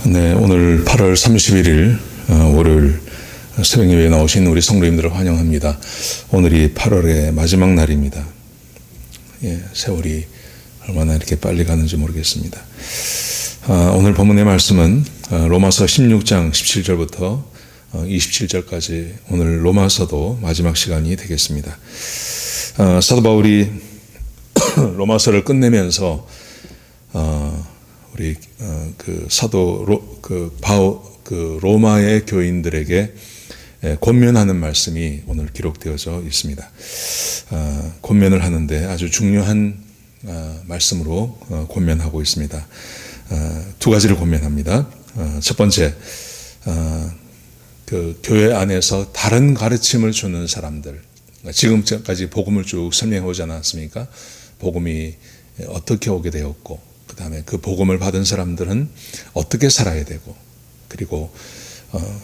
네, 오늘 8월 31일 월요일 새벽 예배에 나오신 우리 성도님들을 환영합니다. 오늘이 8월의 마지막 날입니다. 세월이 얼마나 이렇게 빨리 가는지 모르겠습니다. 오늘 본문의 말씀은 로마서 16장 17절부터 27절까지 오늘 로마서도 마지막 시간이 되겠습니다. 사도 바울이 로마서를 끝내면서 우리 로마의 교인들에게 권면하는 말씀이 오늘 기록되어져 있습니다. 권면을 하는데 아주 중요한 말씀으로 권면하고 있습니다. 두 가지를 권면합니다. 첫 번째, 교회 안에서 다른 가르침을 주는 사람들, 지금까지 복음을 쭉 설명해 오지 않았습니까? 복음이 어떻게 오게 되었고, 그 다음에 그 복음을 받은 사람들은 어떻게 살아야 되고, 그리고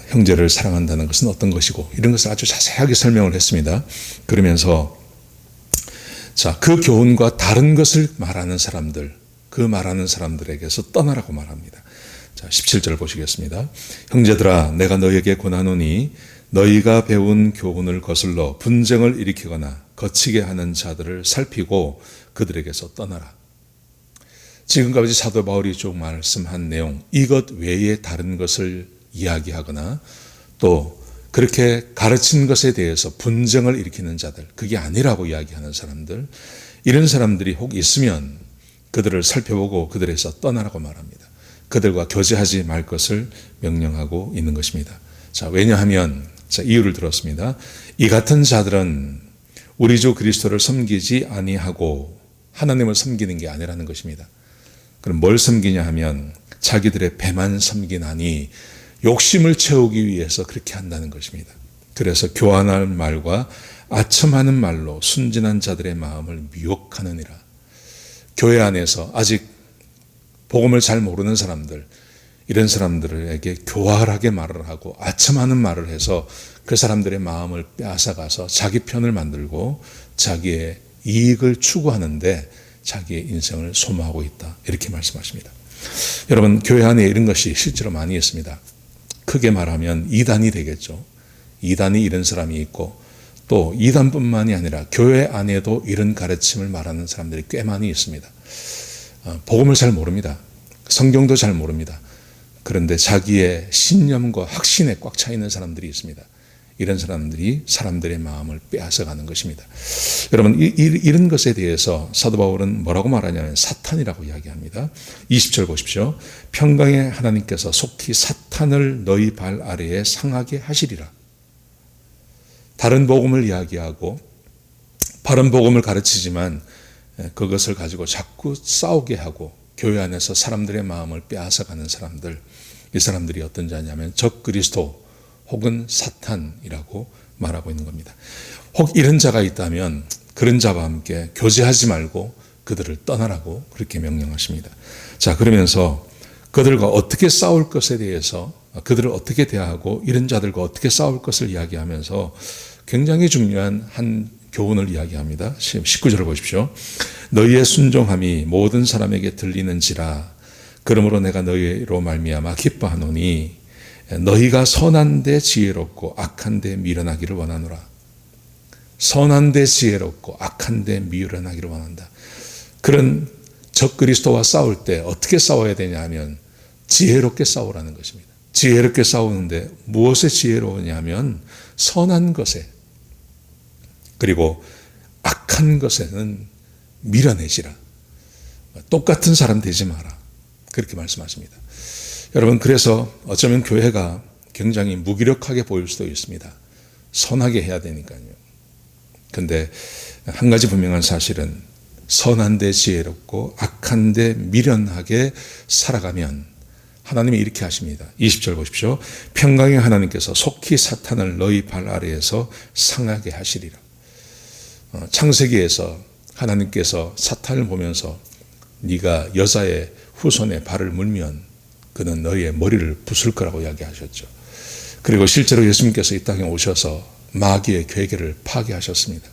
형제를 사랑한다는 것은 어떤 것이고, 이런 것을 아주 자세하게 설명을 했습니다. 그러면서 그 교훈과 다른 것을 말하는 사람들, 그 말하는 사람들에게서 떠나라고 말합니다. 17절 보시겠습니다. 형제들아, 내가 너희에게 권하노니 너희가 배운 교훈을 거슬러 분쟁을 일으키거나 거치게 하는 자들을 살피고 그들에게서 떠나라. 지금까지 사도 바울이 쭉 말씀한 내용, 이것 외에 다른 것을 이야기하거나 또 그렇게 가르친 것에 대해서 분쟁을 일으키는 자들, 그게 아니라고 이야기하는 사람들, 이런 사람들이 혹 있으면 그들을 살펴보고 그들에서 떠나라고 말합니다. 그들과 교제하지 말 것을 명령하고 있는 것입니다. 왜냐하면 이유를 들었습니다. 이 같은 자들은 우리 주 그리스도를 섬기지 아니하고 하나님을 섬기는 게 아니라는 것입니다. 그럼 뭘 섬기냐 하면 자기들의 배만 섬기나니 욕심을 채우기 위해서 그렇게 한다는 것입니다. 그래서 교환할 말과 아첨하는 말로 순진한 자들의 마음을 미혹하느니라. 교회 안에서 아직 복음을 잘 모르는 사람들, 이런 사람들에게 교활하게 말을 하고 아첨하는 말을 해서 그 사람들의 마음을 빼앗아가서 자기 편을 만들고 자기의 이익을 추구하는데 자기의 인생을 소모하고 있다, 이렇게 말씀하십니다. 여러분, 교회 안에 이런 것이 실제로 많이 있습니다. 크게 말하면 이단이 되겠죠. 이단이 이런 사람이 있고, 또 이단뿐만이 아니라 교회 안에도 이런 가르침을 말하는 사람들이 꽤 많이 있습니다. 복음을 잘 모릅니다. 성경도 잘 모릅니다. 그런데 자기의 신념과 확신에 꽉 차 있는 사람들이 있습니다. 이런 사람들이 사람들의 마음을 빼앗아가는 것입니다. 여러분, 이런 것에 대해서 사도 바울은 뭐라고 말하냐면 사탄이라고 이야기합니다. 20절 보십시오. 평강의 하나님께서 속히 사탄을 너희 발 아래에 상하게 하시리라. 다른 복음을 이야기하고 바른 복음을 가르치지만 그것을 가지고 자꾸 싸우게 하고 교회 안에서 사람들의 마음을 빼앗아가는 사람들, 이 사람들이 어떤 자냐면 적 그리스도 혹은 사탄이라고 말하고 있는 겁니다. 혹 이런 자가 있다면 그런 자와 함께 교제하지 말고 그들을 떠나라고 그렇게 명령하십니다. 그러면서 그들과 어떻게 싸울 것에 대해서, 그들을 어떻게 대하고 이런 자들과 어떻게 싸울 것을 이야기하면서 굉장히 중요한 한 교훈을 이야기합니다. 19절을 보십시오. 너희의 순종함이 모든 사람에게 들리는지라. 그러므로 내가 너희로 말미암아 기뻐하노니 너희가 선한 데 지혜롭고 악한 데 미련하기를 원하노라. 선한 데 지혜롭고 악한 데 미련하기를 원한다. 그런 적 그리스도와 싸울 때 어떻게 싸워야 되냐 하면 지혜롭게 싸우라는 것입니다. 지혜롭게 싸우는데 무엇에 지혜로우냐면 선한 것에, 그리고 악한 것에는 밀어내지라. 똑같은 사람 되지 마라, 그렇게 말씀하십니다. 여러분, 그래서 어쩌면 교회가 굉장히 무기력하게 보일 수도 있습니다. 선하게 해야 되니까요. 근데 한 가지 분명한 사실은 선한 데 지혜롭고 악한 데 미련하게 살아가면 하나님이 이렇게 하십니다. 20절 보십시오. 평강의 하나님께서 속히 사탄을 너희 발 아래에서 상하게 하시리라. 창세기에서 하나님께서 사탄을 보면서 네가 여자의 후손의 발을 물면 그는 너희의 머리를 부술 거라고 이야기하셨죠. 그리고 실제로 예수님께서 이 땅에 오셔서 마귀의 괴계를 파괴하셨습니다.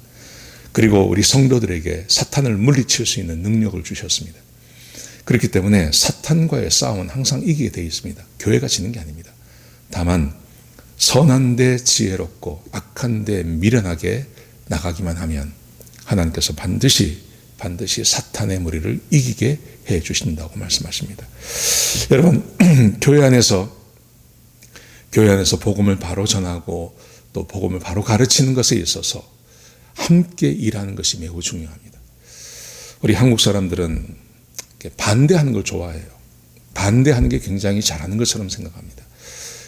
그리고 우리 성도들에게 사탄을 물리칠 수 있는 능력을 주셨습니다. 그렇기 때문에 사탄과의 싸움은 항상 이기게 되어 있습니다. 교회가 지는 게 아닙니다. 다만 선한 데 지혜롭고 악한 데 미련하게 나가기만 하면 하나님께서 반드시 사탄의 무리를 이기게 해 주신다고 말씀하십니다. 여러분, 교회 안에서 복음을 바로 전하고 또 복음을 바로 가르치는 것에 있어서 함께 일하는 것이 매우 중요합니다. 우리 한국 사람들은 반대하는 걸 좋아해요. 반대하는 게 굉장히 잘하는 것처럼 생각합니다.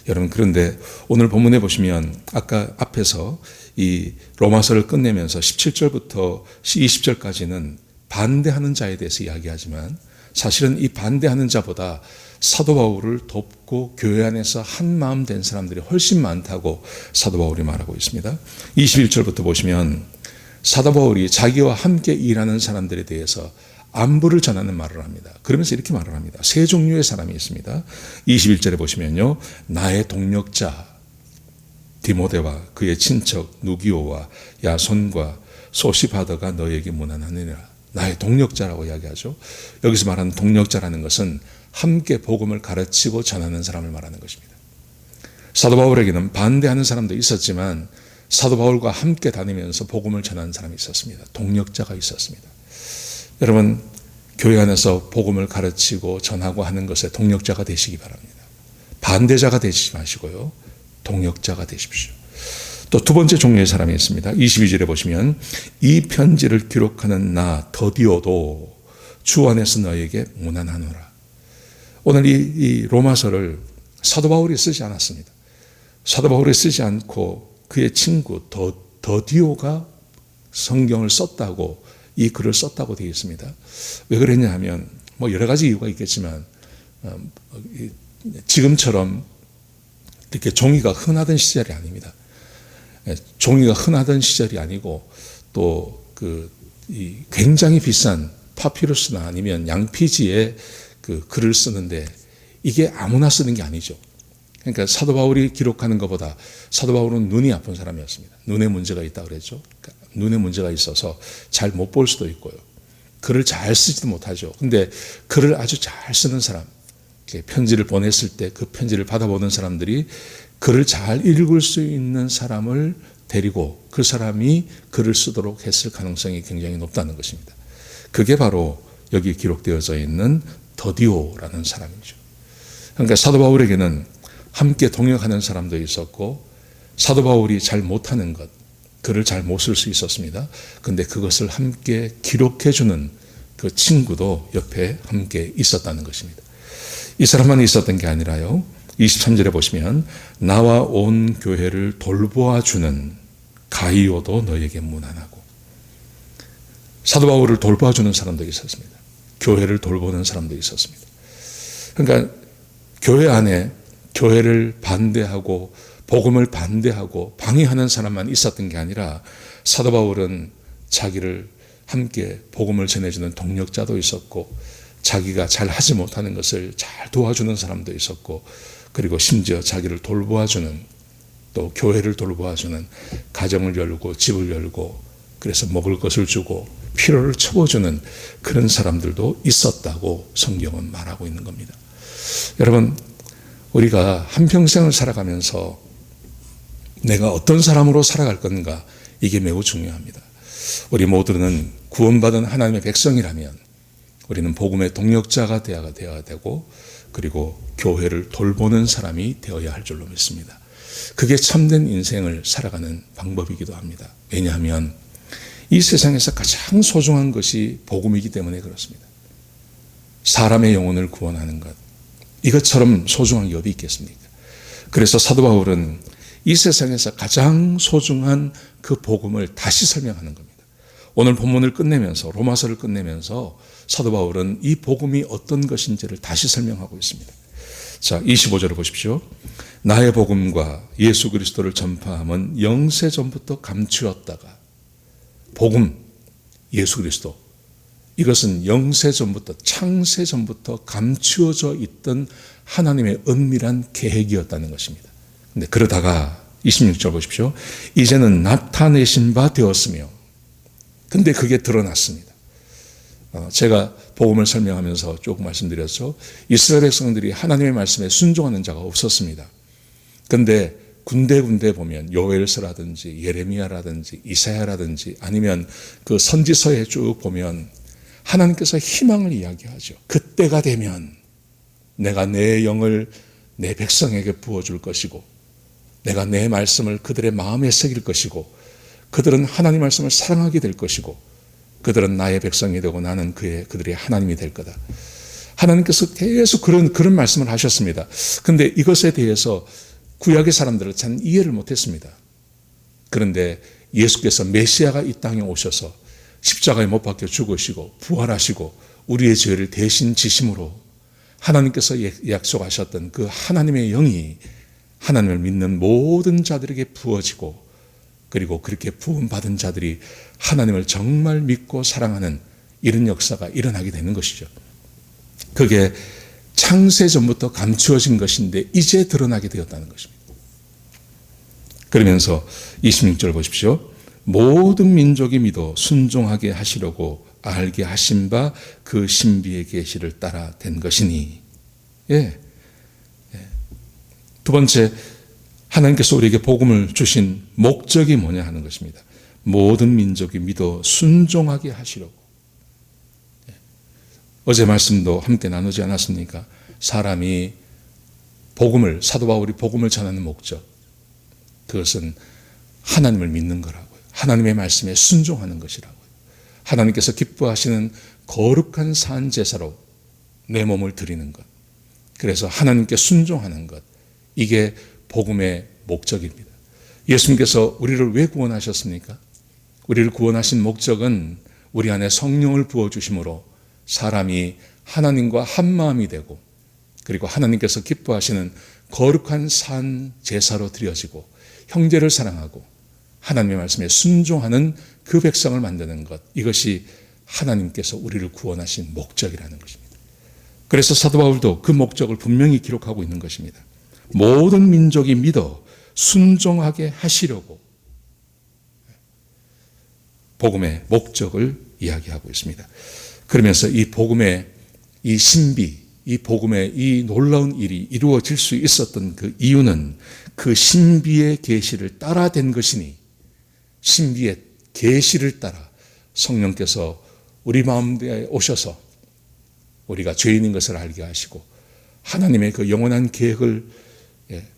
여러분, 그런데 오늘 본문에 보시면 아까 앞에서 이 로마서를 끝내면서 17절부터 20절까지는 반대하는 자에 대해서 이야기하지만 사실은 이 반대하는 자보다 사도 바울을 돕고 교회 안에서 한 마음 된 사람들이 훨씬 많다고 사도 바울이 말하고 있습니다. 21절부터 보시면 사도 바울이 자기와 함께 일하는 사람들에 대해서 안부를 전하는 말을 합니다. 그러면서 이렇게 말을 합니다. 세 종류의 사람이 있습니다. 21절에 보시면요, 나의 동력자 디모데와 그의 친척 누기오와 야손과 소시바더가 너에게 문안하느니라. 나의 동력자라고 이야기하죠. 여기서 말하는 동력자라는 것은 함께 복음을 가르치고 전하는 사람을 말하는 것입니다. 사도 바울에게는 반대하는 사람도 있었지만 사도 바울과 함께 다니면서 복음을 전하는 사람이 있었습니다. 동력자가 있었습니다. 여러분, 교회 안에서 복음을 가르치고 전하고 하는 것에 동력자가 되시기 바랍니다. 반대자가 되시지 마시고요, 동력자가 되십시오. 또 두 번째 종류의 사람이 있습니다. 22절에 보시면 이 편지를 기록하는 나 더디오도 주 안에서 너에게 문안하노라. 오늘 이 로마서를 사도 바울이 쓰지 않았습니다. 사도 바울이 쓰지 않고 그의 친구 더디오가 성경을 썼다고, 이 글을 썼다고 되어 있습니다. 왜 그랬냐 하면 여러 가지 이유가 있겠지만 지금처럼 이렇게 종이가 흔하던 시절이 아닙니다. 종이가 흔하던 시절이 아니고 또 굉장히 비싼 파피루스나 아니면 양피지에 그 글을 쓰는데 이게 아무나 쓰는 게 아니죠. 그러니까 사도 바울이 기록하는 것보다 사도 바울은 눈이 아픈 사람이었습니다. 눈에 문제가 있다고 그랬죠. 그러니까 눈에 문제가 있어서 잘 못 볼 수도 있고요. 글을 잘 쓰지도 못하죠. 근데 글을 아주 잘 쓰는 사람, 편지를 보냈을 때 그 편지를 받아보는 사람들이 글을 잘 읽을 수 있는 사람을 데리고 그 사람이 글을 쓰도록 했을 가능성이 굉장히 높다는 것입니다. 그게 바로 여기 기록되어져 있는 더디오라는 사람이죠. 그러니까 사도 바울에게는 함께 동역하는 사람도 있었고 사도 바울이 잘 못하는 것, 글을 잘 못 쓸 수 있었습니다. 그런데 그것을 함께 기록해주는 그 친구도 옆에 함께 있었다는 것입니다. 이 사람만 있었던 게 아니라요, 23절에 보시면 나와 온 교회를 돌보아주는 가이오도 너에게 문안하고. 사도 바울을 돌보아주는 사람도 있었습니다. 교회를 돌보는 사람도 있었습니다. 그러니까 교회 안에 교회를 반대하고 복음을 반대하고 방해하는 사람만 있었던 게 아니라 사도 바울은 자기를 함께 복음을 전해주는 동력자도 있었고 자기가 잘 하지 못하는 것을 잘 도와주는 사람도 있었고 그리고 심지어 자기를 돌보아주는, 또 교회를 돌보아주는, 가정을 열고 집을 열고 그래서 먹을 것을 주고 필요를 채워주는 그런 사람들도 있었다고 성경은 말하고 있는 겁니다. 여러분, 우리가 한평생을 살아가면서 내가 어떤 사람으로 살아갈 건가, 이게 매우 중요합니다. 우리 모두는 구원받은 하나님의 백성이라면 우리는 복음의 동력자가 되어야 되고 그리고 교회를 돌보는 사람이 되어야 할 줄로 믿습니다. 그게 참된 인생을 살아가는 방법이기도 합니다. 왜냐하면 이 세상에서 가장 소중한 것이 복음이기 때문에 그렇습니다. 사람의 영혼을 구원하는 것, 이것처럼 소중한 게 어디 있겠습니까? 그래서 사도 바울은 이 세상에서 가장 소중한 그 복음을 다시 설명하는 겁니다. 오늘 본문을 끝내면서, 로마서를 끝내면서 사도 바울은 이 복음이 어떤 것인지를 다시 설명하고 있습니다. 자, 25절을 보십시오. 나의 복음과 예수 그리스도를 전파함은 영세 전부터 감추었다가, 복음, 예수 그리스도, 이것은 영세 전부터, 창세 전부터 감추어져 있던 하나님의 은밀한 계획이었다는 것입니다. 근데 그러다가 26절 보십시오. 이제는 나타내신 바 되었으며, 근데 그게 드러났습니다. 제가 복음을 설명하면서 조금 말씀드렸죠. 이스라엘 백성들이 하나님의 말씀에 순종하는 자가 없었습니다. 그런데 군데군데 보면 요엘서라든지 예레미야라든지 이사야라든지 아니면 그 선지서에 쭉 보면 하나님께서 희망을 이야기하죠. 그때가 되면 내가 내 영을 내 백성에게 부어줄 것이고 내가 내 말씀을 그들의 마음에 새길 것이고 그들은 하나님 말씀을 사랑하게 될 것이고 그들은 나의 백성이 되고 나는 그들의 하나님이 될 거다. 하나님께서 계속 그런 말씀을 하셨습니다. 그런데 이것에 대해서 구약의 사람들은 잘 이해를 못했습니다. 그런데 예수께서 메시아가 이 땅에 오셔서 십자가에 못 박혀 죽으시고 부활하시고 우리의 죄를 대신 지심으로 하나님께서 약속하셨던 그 하나님의 영이 하나님을 믿는 모든 자들에게 부어지고 그리고 그렇게 부음받은 자들이 하나님을 정말 믿고 사랑하는 이런 역사가 일어나게 되는 것이죠. 그게 창세 전부터 감추어진 것인데 이제 드러나게 되었다는 것입니다. 그러면서 26절 보십시오. 모든 민족이 믿어 순종하게 하시려고 알게 하신 바 그 신비의 계시를 따라 된 것이니. 두 번째, 하나님께서 우리에게 복음을 주신 목적이 뭐냐 하는 것입니다. 모든 민족이 믿어 순종하게 하시려고. 어제 말씀도 함께 나누지 않았습니까? 사람이 사도 바울이 복음을 전하는 목적, 그것은 하나님을 믿는 거라고요. 하나님의 말씀에 순종하는 것이라고요. 하나님께서 기뻐하시는 거룩한 산 제사로 내 몸을 드리는 것. 그래서 하나님께 순종하는 것. 이게 복음의 목적입니다. 예수님께서 우리를 왜 구원하셨습니까? 우리를 구원하신 목적은 우리 안에 성령을 부어주심으로 사람이 하나님과 한 마음이 되고 그리고 하나님께서 기뻐하시는 거룩한 산 제사로 드려지고 형제를 사랑하고 하나님의 말씀에 순종하는 그 백성을 만드는 것. 이것이 하나님께서 우리를 구원하신 목적이라는 것입니다. 그래서 사도 바울도 그 목적을 분명히 기록하고 있는 것입니다. 모든 민족이 믿어 순종하게 하시려고 복음의 목적을 이야기하고 있습니다. 그러면서 이 복음의 이 신비, 이 복음의 이 놀라운 일이 이루어질 수 있었던 그 이유는 그 신비의 계시를 따라 된 것이니 신비의 계시를 따라 성령께서 우리 마음에 오셔서 우리가 죄인인 것을 알게 하시고 하나님의 그 영원한 계획을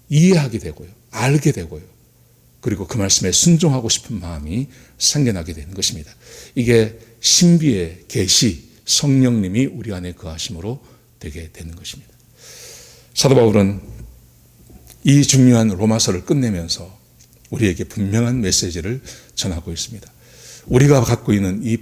이해하게 되고요. 알게 되고요. 그리고 그 말씀에 순종하고 싶은 마음이 생겨나게 되는 것입니다. 이게 신비의 계시, 성령님이 우리 안에 거하심으로 되게 되는 것입니다. 사도 바울은 이 중요한 로마서를 끝내면서 우리에게 분명한 메시지를 전하고 있습니다. 우리가 갖고 있는 이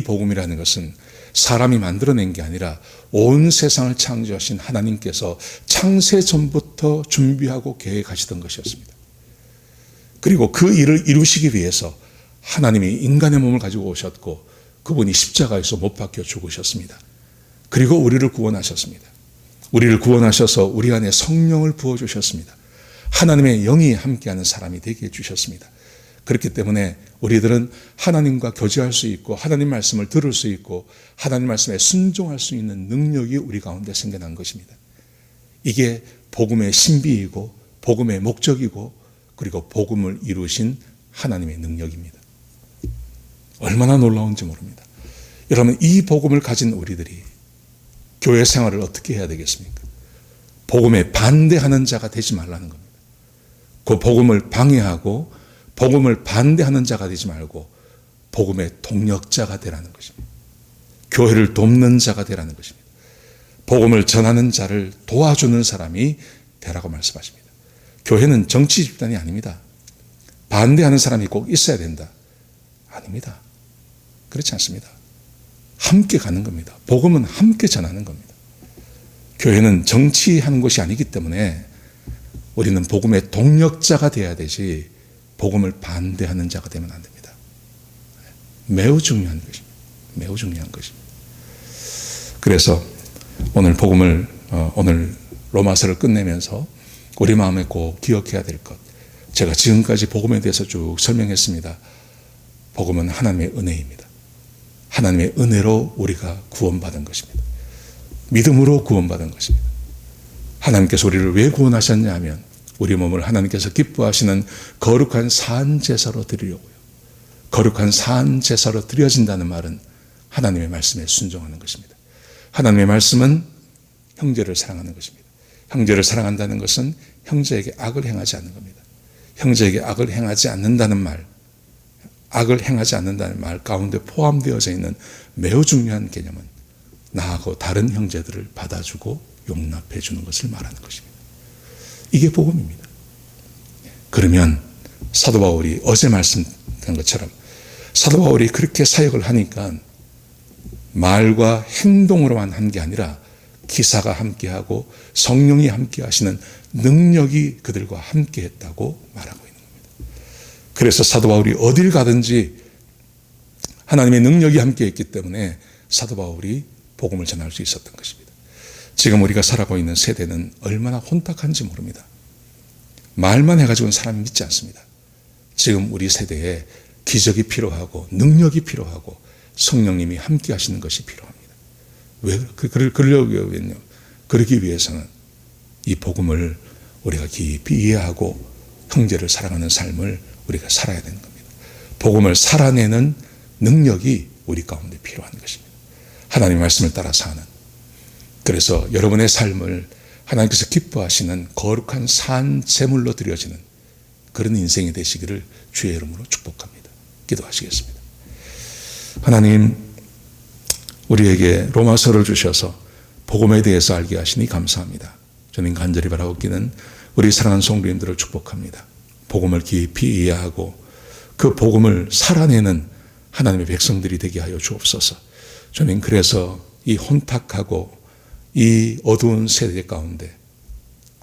복음이라는 것은 사람이 만들어낸 게 아니라 온 세상을 창조하신 하나님께서 창세 전부터 준비하고 계획하시던 것이었습니다. 그리고 그 일을 이루시기 위해서 하나님이 인간의 몸을 가지고 오셨고 그분이 십자가에서 못 박혀 죽으셨습니다. 그리고 우리를 구원하셨습니다. 우리를 구원하셔서 우리 안에 성령을 부어주셨습니다. 하나님의 영이 함께하는 사람이 되게 해주셨습니다. 그렇기 때문에 우리들은 하나님과 교제할 수 있고 하나님 말씀을 들을 수 있고 하나님 말씀에 순종할 수 있는 능력이 우리 가운데 생겨난 것입니다. 이게 복음의 신비이고 복음의 목적이고 그리고 복음을 이루신 하나님의 능력입니다. 얼마나 놀라운지 모릅니다. 여러분, 이 복음을 가진 우리들이 교회 생활을 어떻게 해야 되겠습니까? 복음에 반대하는 자가 되지 말라는 겁니다. 그 복음을 방해하고 복음을 반대하는 자가 되지 말고 복음의 동력자가 되라는 것입니다. 교회를 돕는 자가 되라는 것입니다. 복음을 전하는 자를 도와주는 사람이 되라고 말씀하십니다. 교회는 정치 집단이 아닙니다. 반대하는 사람이 꼭 있어야 된다. 아닙니다. 그렇지 않습니다. 함께 가는 겁니다. 복음은 함께 전하는 겁니다. 교회는 정치하는 것이 아니기 때문에 우리는 복음의 동력자가 되어야 되지 복음을 반대하는 자가 되면 안 됩니다. 매우 중요한 것입니다. 매우 중요한 것입니다. 그래서 오늘 오늘 로마서를 끝내면서 우리 마음에 꼭 기억해야 될 것. 제가 지금까지 복음에 대해서 쭉 설명했습니다. 복음은 하나님의 은혜입니다. 하나님의 은혜로 우리가 구원받은 것입니다. 믿음으로 구원받은 것입니다. 하나님께서 우리를 왜 구원하셨냐 하면 우리 몸을 하나님께서 기뻐하시는 거룩한 산제사로 드리려고요. 거룩한 산제사로 드려진다는 말은 하나님의 말씀에 순종하는 것입니다. 하나님의 말씀은 형제를 사랑하는 것입니다. 형제를 사랑한다는 것은 형제에게 악을 행하지 않는 겁니다. 형제에게 악을 행하지 않는다는 말, 악을 행하지 않는다는 말 가운데 포함되어져 있는 매우 중요한 개념은 나하고 다른 형제들을 받아주고 용납해 주는 것을 말하는 것입니다. 이게 복음입니다. 그러면 사도 바울이 어제 말씀드린 것처럼 사도 바울이 그렇게 사역을 하니까 말과 행동으로만 한 게 아니라 기사가 함께하고 성령이 함께하시는 능력이 그들과 함께했다고 말하고 있는 겁니다. 그래서 사도 바울이 어딜 가든지 하나님의 능력이 함께했기 때문에 사도 바울이 복음을 전할 수 있었던 것입니다. 지금 우리가 살아가고 있는 세대는 얼마나 혼탁한지 모릅니다. 말만 해가지고는 사람이 믿지 않습니다. 지금 우리 세대에 기적이 필요하고 능력이 필요하고 성령님이 함께 하시는 것이 필요합니다. 왜 그러려면요? 그러기 위해서는 이 복음을 우리가 깊이 이해하고 형제를 사랑하는 삶을 우리가 살아야 되는 겁니다. 복음을 살아내는 능력이 우리 가운데 필요한 것입니다. 하나님의 말씀을 따라 사는, 그래서 여러분의 삶을 하나님께서 기뻐하시는 거룩한 산 제물로 드려지는 그런 인생이 되시기를 주의 이름으로 축복합니다. 기도하시겠습니다. 하나님, 우리에게 로마서를 주셔서 복음에 대해서 알게 하시니 감사합니다. 저는 간절히 바라옵기는 우리 사랑하는 성도님들을 축복합니다. 복음을 깊이 이해하고 그 복음을 살아내는 하나님의 백성들이 되게 하여 주옵소서. 저는 그래서 이 혼탁하고 이 어두운 세대 가운데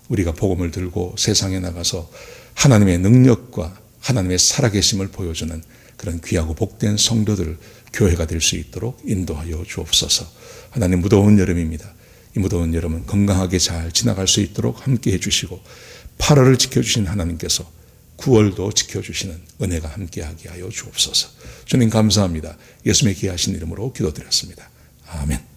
우리가 복음을 들고 세상에 나가서 하나님의 능력과 하나님의 살아계심을 보여주는 그런 귀하고 복된 성도들, 교회가 될 수 있도록 인도하여 주옵소서. 하나님, 무더운 여름입니다. 이 무더운 여름은 건강하게 잘 지나갈 수 있도록 함께해 주시고 8월을 지켜주신 하나님께서 9월도 지켜주시는 은혜가 함께하게 하여 주옵소서. 주님 감사합니다. 예수님의 귀하신 이름으로 기도드렸습니다. 아멘.